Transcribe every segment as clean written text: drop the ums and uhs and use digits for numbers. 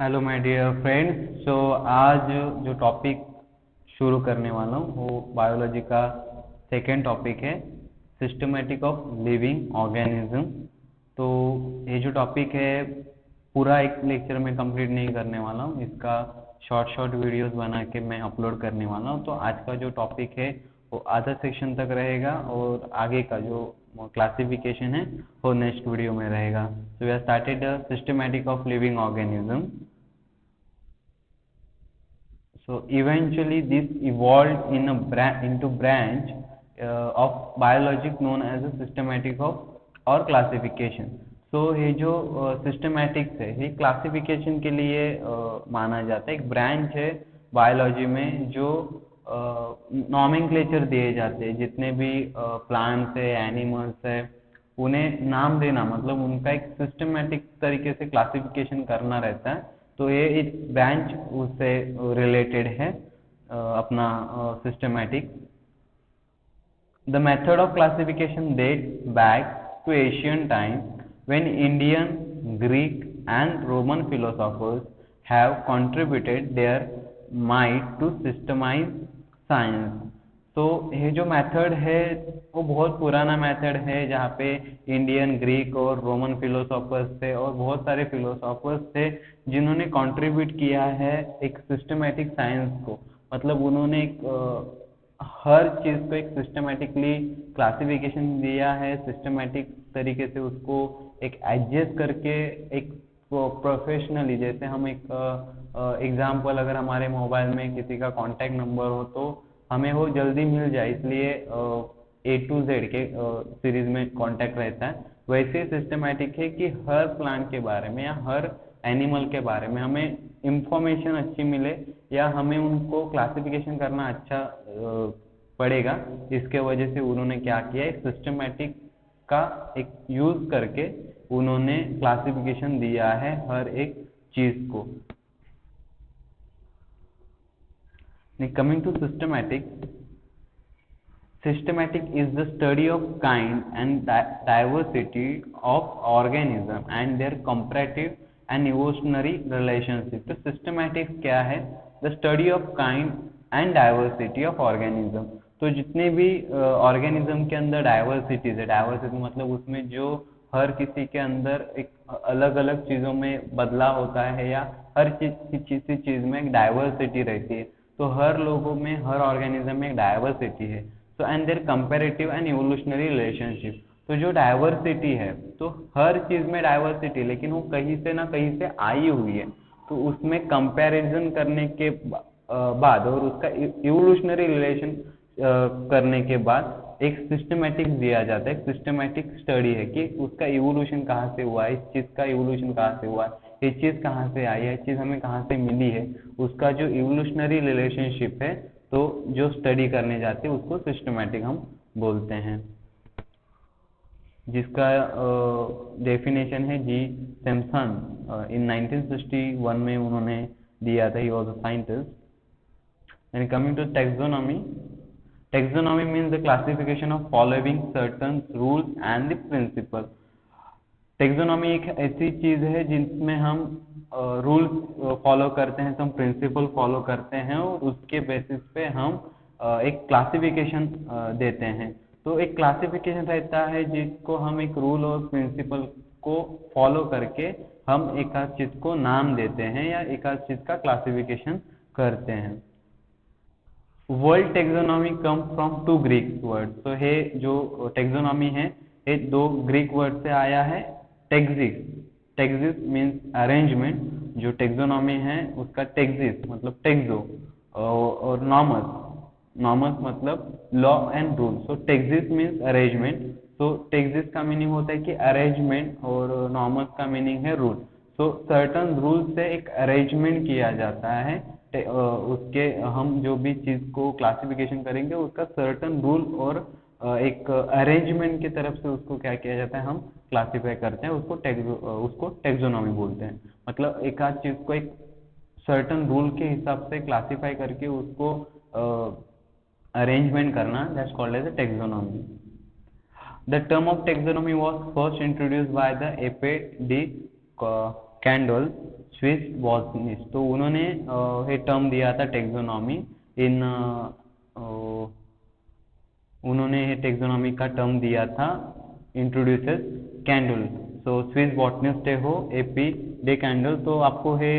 Hello my dear friends. So आज जो topic शुरू करने वाला हूँ वो बायोलॉजी का सेकेंड टॉपिक है, सिस्टमेटिक ऑफ लिविंग ऑर्गेनिज्म। तो ये जो टॉपिक है पूरा एक लेक्चर में कंप्लीट नहीं करने वाला हूँ, इसका शॉर्ट शॉर्ट वीडियोस बना के मैं अपलोड करने वाला हूँ। तो आज का जो टॉपिक है वो आधा सेक्शन तक रहेगा और आगे का जो क्लासिफिकेशन है वो नेक्स्ट वीडियो में रहेगा। So we are started systematic of living organism. So eventually this evolved in into branch of biology known as a systematic of or classification. So ये जो सिस्टमेटिक्स है ये क्लासिफिकेशन के लिए माना जाता है, एक ब्रांच है बायोलॉजी में जो नॉमेनक्लेचर दिए जाते हैं, जितने भी प्लांट्स है एनिमल्स है उन्हें नाम देना, मतलब उनका एक सिस्टमेटिक तरीके से क्लासिफिकेशन करना रहता है। तो ये एक ब्रांच उससे रिलेटेड है अपना systematic. The method of classification dates back to ancient times when Indian, Greek and Roman philosophers have contributed their might to systemize science. तो ये जो मेथड है वो बहुत पुराना मेथड है, जहाँ पे इंडियन, ग्रीक और रोमन फिलोसोफर्स थे और बहुत सारे फिलोसोफर्स थे जिन्होंने कंट्रीब्यूट किया है एक सिस्टमेटिक साइंस को। मतलब उन्होंने एक हर चीज़ को एक सिस्टमेटिकली क्लासिफिकेशन दिया है, सिस्टमेटिक तरीके से उसको एक एडजस्ट करके एक प्रोफेशनली, जैसे हम एक एग्जांपल अगर हमारे मोबाइल में किसी का कांटेक्ट नंबर हो तो हमें वो जल्दी मिल जाए, इसलिए A to Z के सीरीज में कांटेक्ट रहता है। वैसे सिस्टमेटिक है कि हर प्लांट के बारे में या हर एनिमल के बारे में हमें इंफॉर्मेशन अच्छी मिले या हमें उनको क्लासिफिकेशन करना अच्छा पड़ेगा। इसके वजह से उन्होंने क्या किया, एक सिस्टमेटिक का एक यूज करके उन्होंने क्लासिफिकेशन दिया है हर एक चीज को. Coming to systematic, systematic is the study of kind and diversity of organism and their comparative and evolutionary relationship. तो systematic क्या है? The study of kind and diversity of organism. तो जितने भी ऑर्गेनिज्म के अंदर डाइवर्सिटीज है, डाइवर्सिटी मतलब उसमें जो हर किसी के अंदर एक अलग अलग चीज़ों में बदलाव होता है या हर चीज़ में एक डाइवर्सिटी रहती है। तो हर लोगों में, हर ऑर्गेनिज्म में एक डाइवर्सिटी है। So and there comparative and evolutionary relationship. तो जो डाइवर्सिटी है, तो हर चीज़ में डाइवर्सिटी, लेकिन वो कहीं से ना कहीं से आई हुई है। तो उसमें कंपैरिजन करने के बाद और उसका इवोल्यूशनरी रिलेशन करने के बाद एक सिस्टमेटिक दिया जाता है, एक सिस्टमेटिक स्टडी है कि उसका इवोल्यूशन कहाँ से हुआ है, इस चीज़ का इवोल्यूशन कहाँ से हुआ है, ये चीज़ कहाँ से आई है, ये चीज़ हमें कहाँ से मिली है, उसका जो इवोल्यूशनरी रिलेशनशिप है, तो जो स्टडी करने जाते हैं उसको सिस्टमेटिक हम बोलते हैं, जिसका डेफिनेशन है जी सैमसन इन 1961 में उन्होंने दिया था. He was a scientist. And coming to taxonomy, taxonomy means the classification of following certain rules and the principles. Taxonomy एक ऐसी चीज है जिसमें हम रूल्स फॉलो करते हैं, तो हम प्रिंसिपल फॉलो करते हैं और उसके बेसिस पे हम एक क्लासिफिकेशन देते हैं. तो एक क्लासिफिकेशन रहता है जिसको हम एक रूल और प्रिंसिपल को फॉलो करके हम एक आध चीज को नाम देते हैं या एक आध चीज का क्लासिफिकेशन करते हैं. World taxonomy come from two Greek word. तो ये जो टेक्सोनॉमी है ये दो ग्रीक वर्ड से आया है. Texas, Texas means arrangement. जो टेक्सोनॉमी है उसका टेक्सिस मतलब टेक्सो और नॉमस, नॉमस मतलब law and rule. So Texas means arrangement. तो टेक्सिस का मीनिंग होता है कि अरेंजमेंट और नॉमस का मीनिंग है रूल. सो सर्टन रूल से एक अरेंजमेंट किया जाता है. उसके हम जो भी चीज को क्लासिफिकेशन करेंगे उसका सर्टन रूल और एक अरेंजमेंट की तरफ से उसको क्या किया जाता है, हम क्लासिफाई करते हैं, उसको टेक्सोनॉमी बोलते हैं. मतलब एक आध चीज को एक सर्टन रूल के हिसाब से क्लासिफाई करके उसको अरेंजमेंट करना, that's called as a taxonomy. The term of taxonomy was first introduced by the F.A.D. Candolle, Swiss botanist, तो उन्होंने ये टर्म दिया था टेक्सोनॉमी इन उन्होंने ये टेक्सोनॉमी का टर्म दिया था इंट्रोड्यूसेस कैंडल। सो स्विस बॉटनिस्ट है हो एपी डे कैंडल। तो आपको ये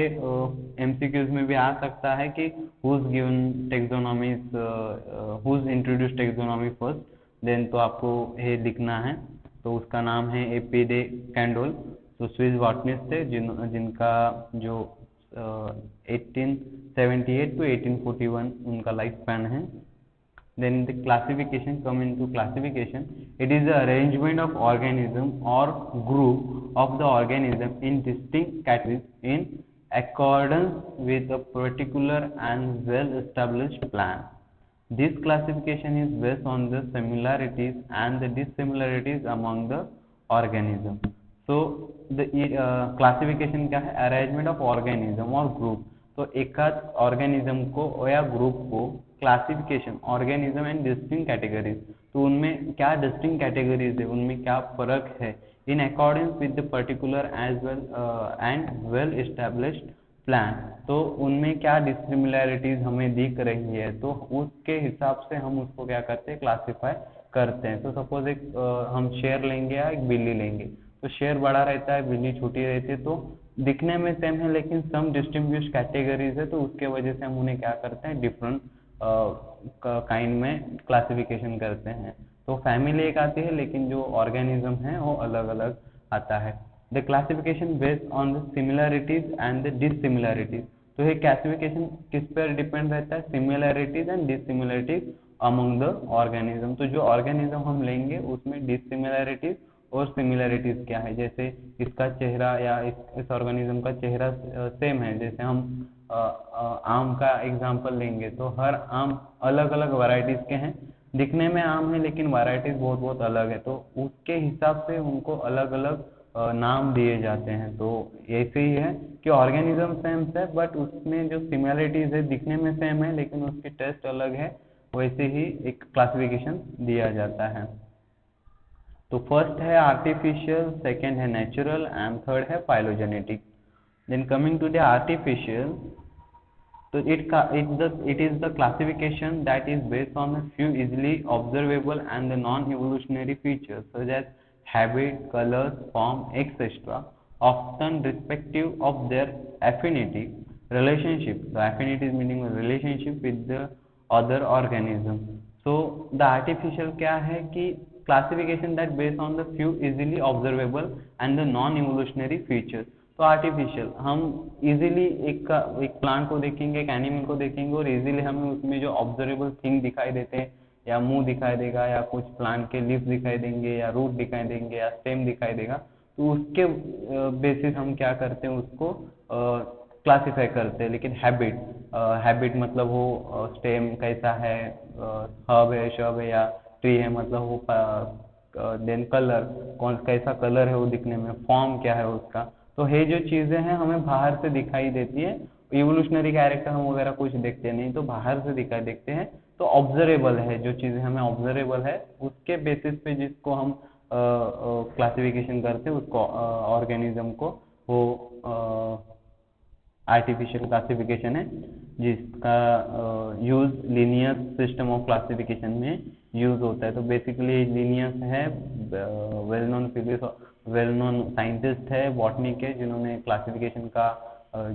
एमसीक्यूज में भी आ सकता है कि who's given taxonomy, who's introduce taxonomy first, then तो आपको ये लिखना है। तो उसका नाम है एपी डे कैंडल। तो स्विस बॉटनिस्ट थे जिनका जो 1878 to 1841 उनका लाइफ स्पैन है। Then the classification, come into classification, it is the arrangement of organism or group of the organism in distinct categories in accordance with a particular and well established plan. This classification is based on the similarities and the dissimilarities among the organism. So the classification क्या है? Arrangement of organism और group। तो एक organism को या group को classification, organism and distinct categories, तो उनमें क्या डिस्टिंक्ट कैटेगरीज है, उनमें क्या फर्क है, in accordance with the particular age well and well established plan. तो उनमें क्या डिसिमिलैरिटीज हमें दिख रही है, तो उसके हिसाब से हम उसको क्या करते हैं, क्लासीफाई करते हैं। तो सपोज एक हम शेर लेंगे या एक बिल्ली लेंगे, तो शेर बड़ा रहता है, बिल्ली छोटी रहती है, तो दिखने में सेम है लेकिन सम डिस्टिंग्विश कैटेगरीज है, तो उसके वजह से हम उन्हें क्या करते हैं, डिफरेंट काइंड में क्लासिफिकेशन करते हैं। तो फैमिली एक आती है लेकिन जो ऑर्गेनिज्म है वो अलग अलग आता है। The classification based on the similarities and the dissimilarities. तो ये क्लासिफिकेशन किस पर डिपेंड रहता है, similarities and dissimilarities among the organism. तो जो ऑर्गेनिज्म हम लेंगे उसमें डिसिमिलैरिटीज और सिमिलैरिटीज क्या है, जैसे इसका चेहरा या इस ऑर्गेनिज्म का चेहरा सेम है, जैसे हम आम का एग्जांपल लेंगे तो हर आम अलग अलग वैरायटीज के हैं, दिखने में आम है लेकिन वैरायटीज बहुत बहुत अलग है, तो उसके हिसाब से उनको अलग अलग नाम दिए जाते हैं। तो ऐसे ही है कि ऑर्गेनिज्म सेम है बट उसमें जो सिमिलरिटीज है, दिखने में सेम है लेकिन उसकी टेस्ट अलग है, वैसे ही एक क्लासिफिकेशन दिया जाता है। तो फर्स्ट है आर्टिफिशियल, सेकेंड है नेचुरल एंड थर्ड है phylogenetic. Then coming to the artificial, so it is the classification that is based on a few easily observable and the non-evolutionary features such as habit, colors, form, etc. often respective of their affinity relationship. So affinity is meaning relationship with the other organism. So the artificial क्या है कि classification that based on the few easily observable and the non-evolutionary features. तो artificial हम easily एक plant को देखेंगे, एक animal को देखेंगे और इजीली हमें उसमें जो ऑब्जर्वेबल थिंग दिखाई देते हैं, या मुंह दिखाई देगा या कुछ प्लांट के लीफ दिखाई देंगे या रूट दिखाई देंगे या स्टेम दिखाई देगा, तो उसके बेसिस हम क्या करते हैं, उसको क्लासीफाई करते हैं। लेकिन हैबिट मतलब वो स्टेम कैसा है, हर्ब है, शब है या ट्री है, मतलब वो देन कलर कैसा कलर है वो दिखने में, फॉर्म क्या है उसका, तो ये जो चीजें हैं हमें बाहर से दिखाई देती है। इवोल्यूशनरी कैरेक्टर हम वगैरह कुछ देखते नहीं, तो बाहर से दिखाई देखते हैं, तो ऑब्जर्वेबल है, जो चीजें हमें ऑब्जर्वेबल है उसके बेसिस पे जिसको हम क्लासिफिकेशन करते हैं उसको ऑर्गेनिज्म को, वो आर्टिफिशियल क्लासिफिकेशन है, जिसका use Linnaeus system of classification में यूज होता है। तो बेसिकली लीनियस है, वेल नोन साइंटिस्ट है बॉटनी के, जिन्होंने क्लासिफिकेशन का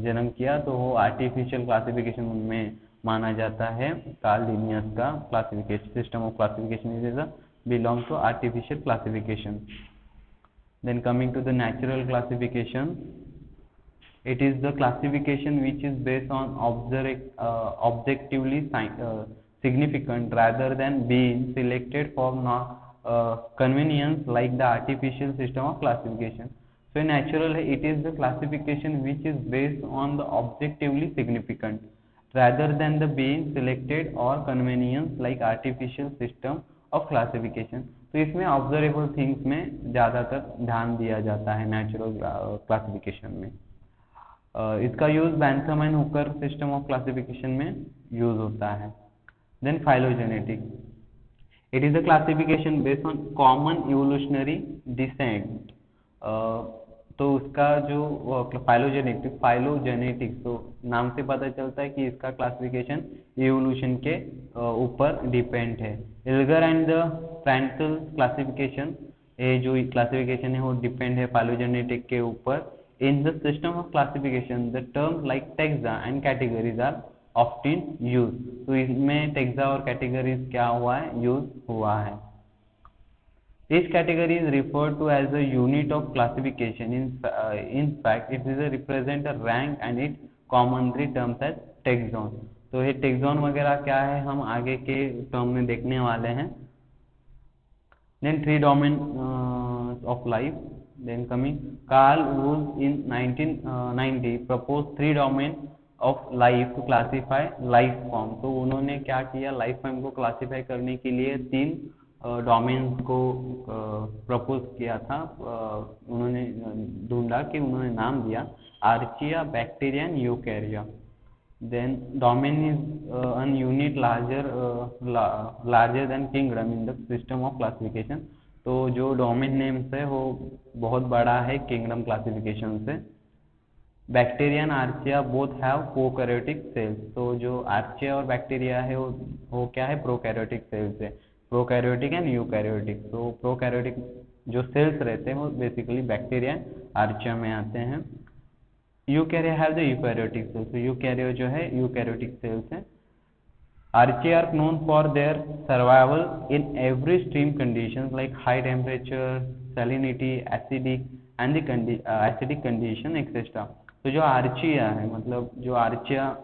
जन्म किया, तो वो आर्टिफिशियल क्लासिफिकेशन में माना जाता है। कार्ल लीनियस का classification system of classification is belong to artificial classification. Then coming to the natural classification, it is the classification which is based on objectively significant rather than being selected for convenience like the artificial system of classification. So natural it is the classification which is based on the objectively significant rather than the being selected or convenience like artificial system of classification. तो इसमें observable things में ज़्यादातर ध्यान दिया जाता है natural classification में। इसका use Bentham and Hooker system of classification में यूज होता है। Then phylogenetic, it is a classification based on common evolutionary descent. तो उसका जो फाइलोजेनेटिक्स, तो नाम से पता चलता है कि इसका क्लासिफिकेशन इवोल्यूशन के ऊपर डिपेंड है। इल्गर एंड द फ्रैंकल क्लासिफिकेशन, ये जो क्लासिफिकेशन है वो डिपेंड है फाइलोजेनेटिक के ऊपर। In the system of classification the term like taxa and categories are often use. तो इसमें टेक्सा और कैटेगरीज क्या हुआ है, यूज हुआ है। Each category is referred to as a unit of classification. In fact, it is a represent a rank and it commonly terms as taxon. तो ये taxon वगैरह क्या है हम आगे के टर्म में देखने वाले हैं। Then three domains of life. Then coming, Carl Wood in 1990 proposed three domains of life to classify life form. तो उन्होंने क्या किया, लाइफ फॉर्म को क्लासीफाई करने के लिए तीन डोमेन्स को प्रपोज किया था। उन्होंने ढूंढा कि उन्होंने नाम दिया archaea, bacteria and eukarya. Then domain is an unit larger than kingdom in the system of classification. तो जो डोमेन नेम्स है वो बहुत बड़ा है किंगडम क्लासिफिकेशन से। Bacteria and archaea both have prokaryotic cells. तो जो आर्चिया और बैक्टीरिया है वो क्या है, प्रोकैरियोटिक सेल्स है। Prokaryotic and eukaryotic. तो प्रोकैरियोटिक जो सेल्स रहते हैं वो बेसिकली बैक्टीरिया आर्चिया में आते हैं। Eukarya have the eukaryotic cells. तो यूकैरियो जो है यूकैरियोटिक सेल्स है। Archaea are known for their survival in every extreme conditions like high temperature, salinity, acidic and the acidic condition et cetera. तो जो Archaea है, मतलब जो आर्चिया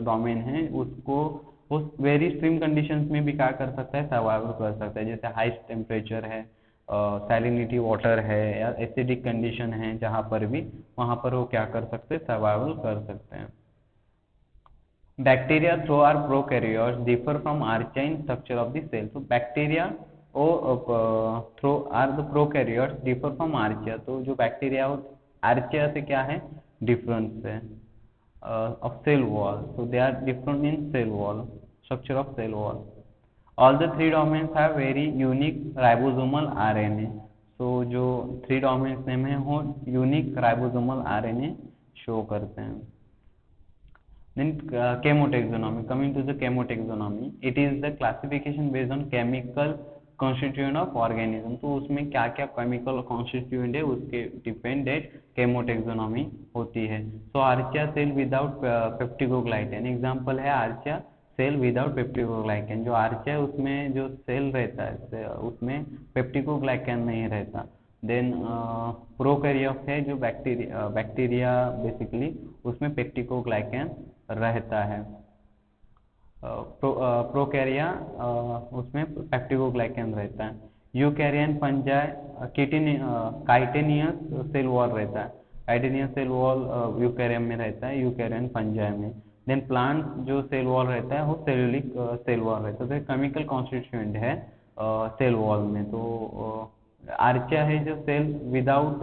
डोमेन है, उसको उस वेरी एक्सट्रीम कंडीशंस में भी क्या कर सकता है, सर्वाइवल कर सकता है। जैसे हाई टेम्परेचर है, सैलिनिटी वाटर है, या एसिडिक कंडीशन है, जहाँ पर भी वहाँ पर वो क्या कर सकते हैं, सर्वाइवल कर सकते हैं। Bacteria through are prokaryotes differ from archaea in structure of the cell. तो bacteria through are the prokaryotes differ from archaea. तो जो बैक्टीरिया आर्चिया से क्या है, डिफरेंस है of cell wall. So they are different in cell wall, structure of cell wall. All the three domains have very unique ribosomal RNA. So जो three domains name है वो unique ribosomal RNA show करते हैं। Then chemotaxonomy. Coming to the chemotaxonomy, it is the classification based on chemical constituent of organism। तो उसमें क्या क्या chemical constituent है उसके डिपेंडेंट केमोटेक्सोनॉमी होती है। सो आर्चिया सेल विदाउट पेप्टिकोग्लाइकेन, एग्जांपल है आर्चिया सेल विदाउट पेप्टिकोग्लाइकेन। जो आर्चिया उसमें जो सेल रहता है उसमें पेप्टिकोग्लाइकेन नहीं रहता। देन प्रोकैरियोट है जो बैक्टीरिया बेसिकली उसमें पेप्टिकोग्लाइकेन रहता है। प्रोकैरिया उसमें पेप्टिकोग्लाइकेन रहता है। यूकैरियन फंजाई काइटेनियस सेल वॉल रहता है। काइटेनियस सेल वॉल यूकैरियम में रहता है, यूकैरियन फंजाई में। देन प्लांट जो सेल वॉल रहता है वो सेलुलिक सेल वॉल रहता है। तो केमिकल कॉन्स्टिट्यूएंट है सेल वॉल में। तो आर्चिया है जो सेल विदाउट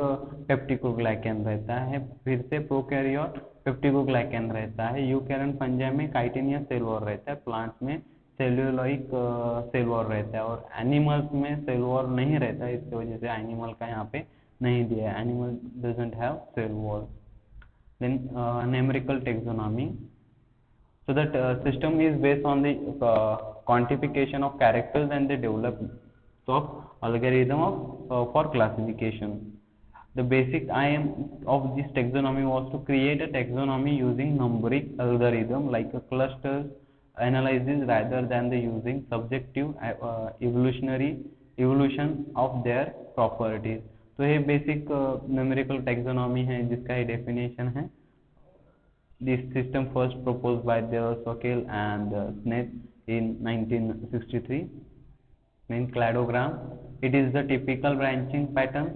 पेप्टिकोग्लाइकेन रहता है। फिर से प्रोकैरियोट पेप्टिकोग्लाइकेन रहता है। यूकैरियन फंजाई में काइटेनियस सेल वॉल रहता है। प्लांट्स में सेल्यूलोइक सेल वॉल रहता है। और एनिमल्स में सेल वॉल नहीं रहता है, इसकी वजह से एनिमल का यहाँ पे नहीं दिया है, animal doesn't have cell wall. Then numerical taxonomy. So that system is based on the quantification of characters and the development of algorithm for classification. The basic aim of this taxonomy was to create a taxonomy using numeric algorithm like a cluster analysis rather than the using subjective evolution of their properties. तो ये basic numerical taxonomy है जिसका ये definition है। This system first proposed by the Sokal and Smith in 1963. Then cladogram. It is the typical branching pattern.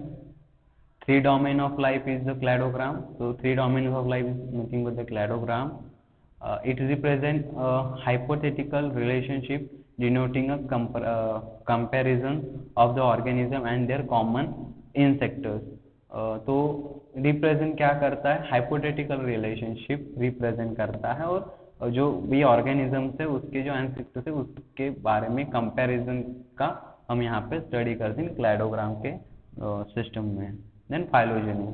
Three domain of life is the cladogram. So three domains of life is nothing but the cladogram. It represents a hypothetical relationship denoting a comparison of the organism and their common ancestors. तो represent क्या करता है, hypothetical relationship represent करता है और जो भी organism है उसके जो एंसेस्टर्स है उसके बारे में कंपैरिजन का हम यहाँ पे स्टडी करते हैं क्लैडोग्राम के सिस्टम में। Then phylogeny.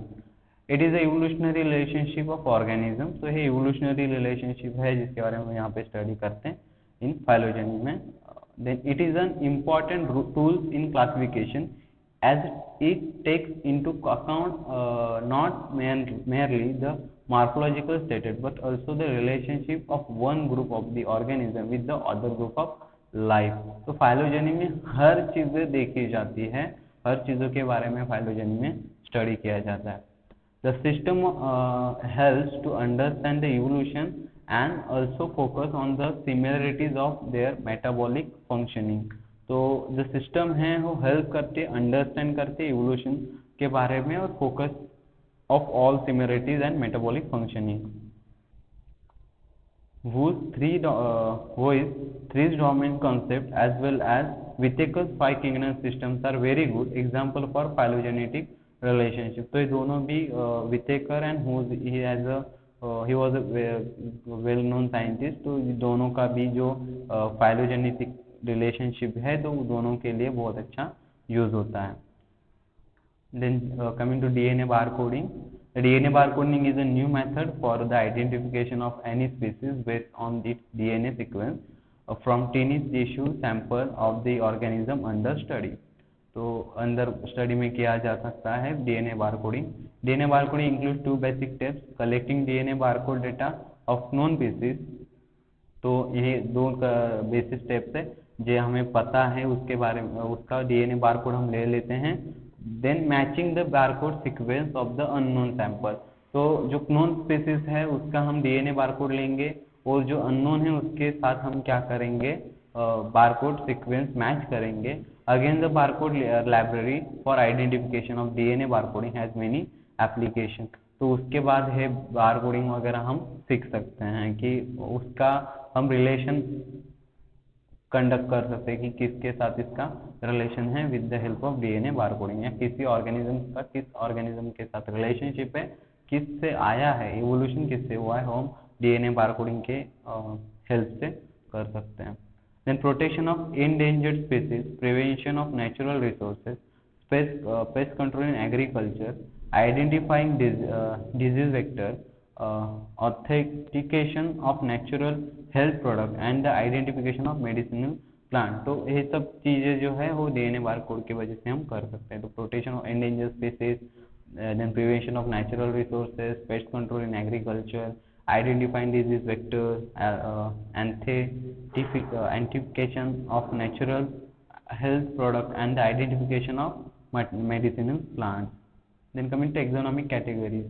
It is a evolutionary relationship of organism. तो ये इवोल्यूशनरी रिलेशनशिप है जिसके बारे में हम यहाँ पे स्टडी करते हैं इन फाइलोजेनी में। Then it is an important tool in classification as it takes into account not merely the morphological status but also the relationship of one group of the organism with the other group of life। तो phylogeny में हर चीज़ें देखी जाती है, हर चीज़ों के बारे में फाइलोजेनी में स्टडी किया जाता है। The system helps to understand the evolution and also focus on the similarities of their metabolic functioning। तो जो सिस्टम है वो हेल्प करते अंडरस्टैंड करते इवोल्यूशन के बारे में और focus of all similarities and metabolic functioning. whose three dominant concepts as well as Whittaker's five kingdom systems are very good example for phylogenetic relationship। तो ये दोनों भी Whittaker and whose he was a well known scientist। तो ये दोनों का भी जो phylogenetic relationship है तो दोनों के लिए बहुत अच्छा यूज होता है। Then coming to DNA barcoding, the DNA barcoding is a new method for the identification of any species based on its DNA sequence from tiny tissue sample of the organism under study। तो अंदर study में किया जा सकता है DNA barcoding। DNA barcoding includes two basic steps: collecting DNA barcode data of known species। तो ये दो बेसिक स्टेप्स है जो हमें पता है उसके बारे में, उसका DNA बारकोड हम ले लेते हैं। Then matching the barcode sequence of the unknown sample. तो जो नोन स्पीसीज है उसका हम DNA बारकोड लेंगे और जो अननोन है उसके साथ हम क्या करेंगे, बारकोड सीक्वेंस मैच करेंगे। Again the barcode library for identification of DNA barcoding has many application. तो उसके बाद है बारकोडिंग वगैरह हम सीख सकते हैं कि उसका हम रिलेशन कंडक्ट कर सकते हैं कि किसके साथ इसका रिलेशन है with the help of DNA barcoding, या किसी ऑर्गेनिज्म का किस ऑर्गेनिज्म के साथ रिलेशनशिप है, किससे आया है, इवोल्यूशन किससे हुआ है, हम DNA बारकोडिंग के हेल्प से कर सकते हैं। Then protection of endangered species, prevention of natural resources, pest control in agriculture, identifying disease vector, authentication of natural health product and the identification of medicinal plant। तो ये सब चीज़ें जो है वो DNA बारकोड की वजह से हम कर सकते हैं। तो protection of endangered species, then prevention of natural resources, pest control in agriculture, identifying disease vectors, identification of natural health product and the identification of medicinal plants। Then coming to taxonomic categories,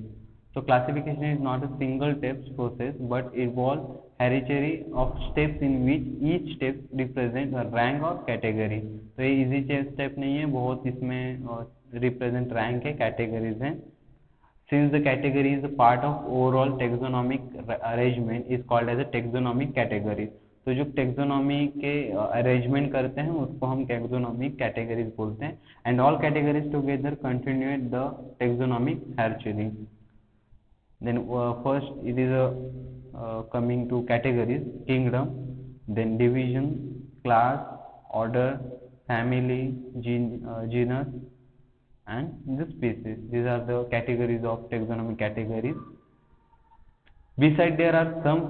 so classification is not a single step process but involves hierarchy of steps in which each step represents a rank or category। तो ये easy step नहीं है, बहुत इसमें represent rank है, categories हैं। Since the category is a part of overall taxonomic arrangement is called as a taxonomic category। तो जो टेक्सोनॉमी के अरेंजमेंट करते हैं उसको हम टेक्सोनॉमिक कैटेगरीज बोलते हैं। And all categories together constitute the taxonomic hierarchy. Then first it is coming to categories: kingdom, then division, class, order, family, genus and the species। These are the categories of taxonomic categories। Besides there are some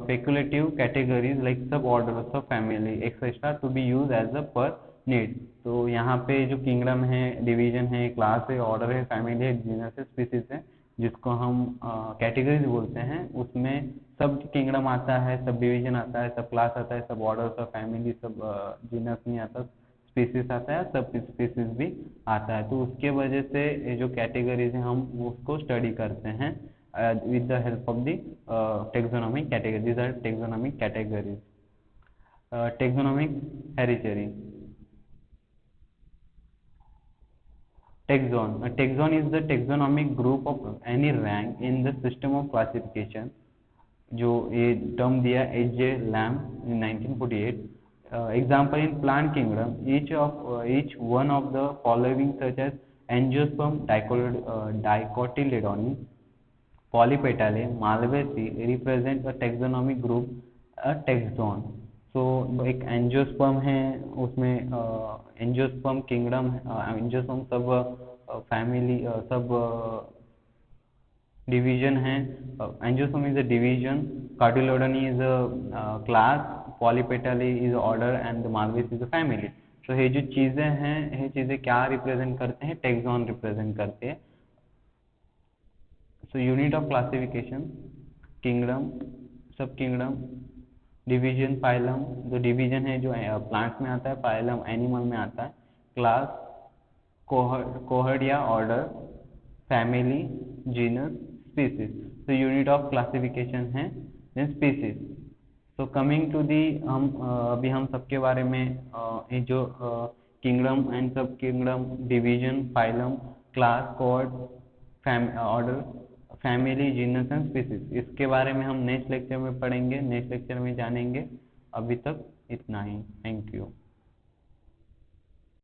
speculative categories like suborder, subfamily etc to be used as a per need। तो यहाँ पे जो kingdom है, division है, class है, order है, family है, genus है, स्पीसीज है, जिसको हम कैटेगरीज बोलते हैं, उसमें सब किंगडम आता है, सब डिवीजन आता है, सब क्लास आता है, सब ऑर्डर, सब फैमिली, सब जीनस नहीं आता, स्पीसीज आता है, सब स्पीसीज भी आता है। तो उसके वजह से ये जो कैटेगरीज हैं हम उसको स्टडी करते हैं with the help of the taxonomic category। These are taxonomic categories। Taxonomic hierarchy। Taxon। A taxon is the taxonomic group of any rank in the system of classification। जो ये टर्म दिया H.J. Lamb in 1948। Example in plant kingdom, each one of the following such as Angiosperm dicotyledone, Polypetalae, Malvaceae represent a taxonomic group, a taxon। तो एक angiosperm है, उसमें angiosperm kingdom, angiosperm sub family sub division है, angiosperm is a division, cotyledony is a class, polypetalae is order and malvales is a family. तो ये जो चीज़ें हैं, ये चीज़ें क्या रिप्रेजेंट करते हैं? टैक्सॉन रिप्रेजेंट करते हैं। So unit of classification, kingdom, सब किंगडम, डिवीजन, फाइलम, जो डिवीजन है जो प्लांट्स में आता है, फाइलम एनिमल में आता है, क्लास, कोहर्ड या ऑर्डर, फैमिली, जीनस, स्पीसीज। तो यूनिट ऑफ क्लासिफिकेशन है then species. So coming to the, हम अभी हम सबके बारे में ये जो kingdom and sub kingdom, division, phylum, class, cohort, order, family, genus and species, इसके बारे में हम नेक्स्ट लेक्चर में पढ़ेंगे, नेक्स्ट लेक्चर में जानेंगे। अभी तक इतना ही। Thank you.